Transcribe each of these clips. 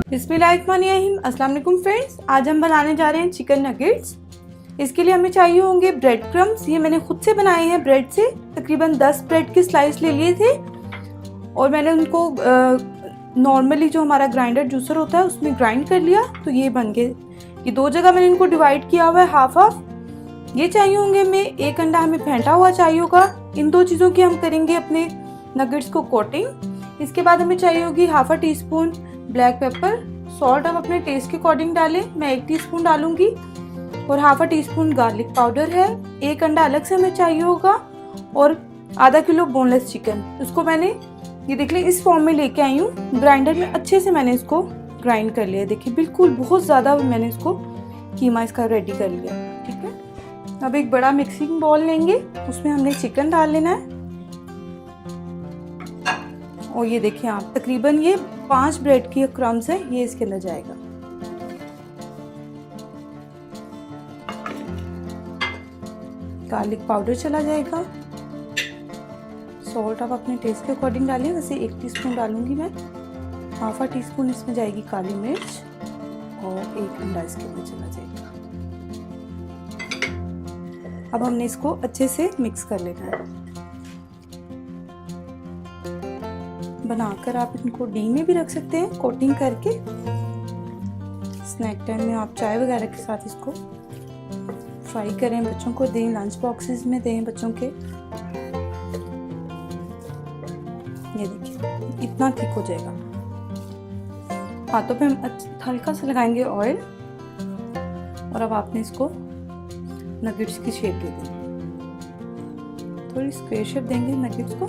बिस्मिल्लाहिर्रहमानिर्रहीम। अस्सलाम वालेकुम फ्रेंड्स, आज हम बनाने जा रहे हैं चिकन नगेट्स। इसके लिए हमें चाहिए होंगे ब्रेड क्रम्स। ये मैंने खुद से बनाए हैं ब्रेड से। तकरीबन 10 ब्रेड के स्लाइस ले लिए थे और मैंने उनको नॉर्मली जो हमारा ग्राइंडर जूसर होता है उसमें ग्राइंड कर लिया, तो ये बन गए। ये दो जगह मैंने इनको डिवाइड किया हुआ है, हाफ हाफ। ये चाहिए होंगे हमें, एक अंडा हमें फेंटा हुआ चाहिए होगा। इन दो चीज़ों की हम करेंगे अपने नगेट्स को कोटिंग। इसके बाद हमें चाहिए होगी half a tea spoon black pepper. Salt आप अपने टेस्ट के अकॉर्डिंग डालें, मैं 1 टीस्पून डालूंगी। और half a tea spoon garlic powder है। एक अंडा अलग से हमें चाहिए होगा और आधा किलो बोनलेस चिकन। उसको मैंने ये देख लिया इस फॉर्म में लेके आई हूँ। ग्राइंडर में अच्छे से मैंने इसको ग्राइंड कर लिया। देखिए बिल्कुल बहुत ज़्यादा मैंने इसको कीमा इसका रेडी कर लिया। ठीक है, अब एक बड़ा मिक्सिंग बाउल लेंगे, उसमें हमने चिकन डाल लेना है। और ये देखिए आप, तकरीबन ये 5 ब्रेड की क्रम्स है, ये इसके अंदर जाएगा। गार्लिक पाउडर चला जाएगा। सॉल्ट आप अपने टेस्ट के अकॉर्डिंग डालिए, वैसे 1 टीस्पून डालूंगी मैं। हाफ अ टीस्पून इसमें जाएगी काली मिर्च और 1 अंडा इसके अंदर चला जाएगा। अब हमने इसको अच्छे से मिक्स कर लेना है। बनाकर आप इनको डी में भी रख सकते हैं कोटिंग करके। स्नैक टाइम में आप चाय वगैरह के साथ इसको फ्राई करें, बच्चों को दें, लंच बॉक्सेस में दें बच्चों के। ये देखिए इतना थिक हो जाएगा। हाथों पे हम हल्का सा लगाएंगे ऑयल और अब आपने इसको नगेट्स की शेप दे दें। थोड़ी स्क्वायर शेप देंगे नगेट्स को।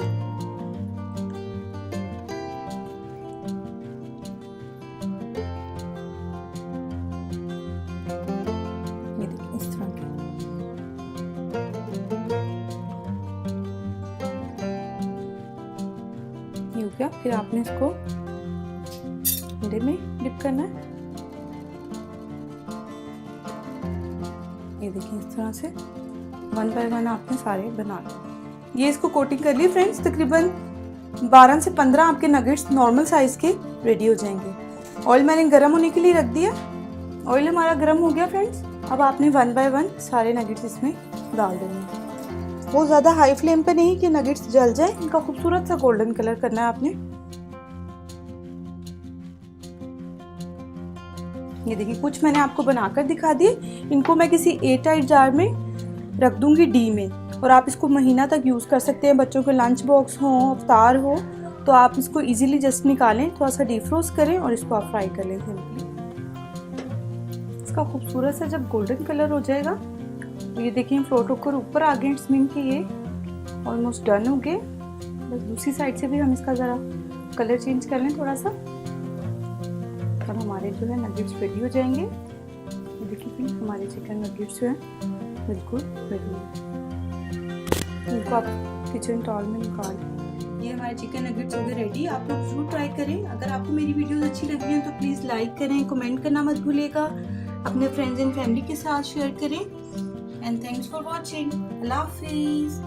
ये देखिए इस तरह के। ये हो गया। फिर आपने इसको अंडे में डिप करना है। ये देखिए इस तरह से 1 बाय 1 आपने सारे बना लिए। ये इसको कोटिंग कर लिए फ्रेंड्स। तकरीबन 12 से 15 आपके नगेट्स नॉर्मल साइज के रेडी हो जाएंगे। ऑयल मैंने गर्म होने के लिए रख दिया। ऑयल हमारा गर्म हो गया फ्रेंड्स। अब आपने 1 बाय 1 सारे नगेट्स इसमें डाल देंगे। बहुत ज़्यादा हाई फ्लेम पे नहीं कि नगेट्स जल जाए। इनका खूबसूरत सा गोल्डन कलर करना है आपने। ये देखिए कुछ मैंने आपको बनाकर दिखा दिए। इनको मैं किसी एयरटाइट जार में रख दूंगी डी में, और आप इसको महीना तक यूज़ कर सकते हैं। बच्चों के लंच बॉक्स हो, अफ्तार हो, तो आप इसको इजीली जस्ट निकालें, थोड़ा सा डीफ्रोस्ट करें और इसको आप फ्राई कर लें सिंपली। इसका खूबसूरत सा जब गोल्डन कलर हो जाएगा, तो ये देखिए फ्लोट होकर ऊपर आ गए। इट्स मीन कि ये ऑलमोस्ट डन हो गए। बस दूसरी साइड से भी हम इसका ज़रा कलर चेंज कर लें थोड़ा सा, और हमारे जो है नगेट्स रेडी हो जाएंगे। ये देखिए हमारे चिकन नगेट्स जो हैं बिल्कुल रेडी है। इनको आप किचन टॉल में निकाल। ये हमारे चिकन नगेट्स हो गए रेडी। आप लोग जरूर ट्राई करें। अगर आपको मेरी वीडियोस अच्छी लगी हैं तो प्लीज़ लाइक करें, कमेंट करना मत भूलिएगा, अपने फ्रेंड्स एंड फैमिली के साथ शेयर करें। And thanks for watching. अल्लाह हाफिज़।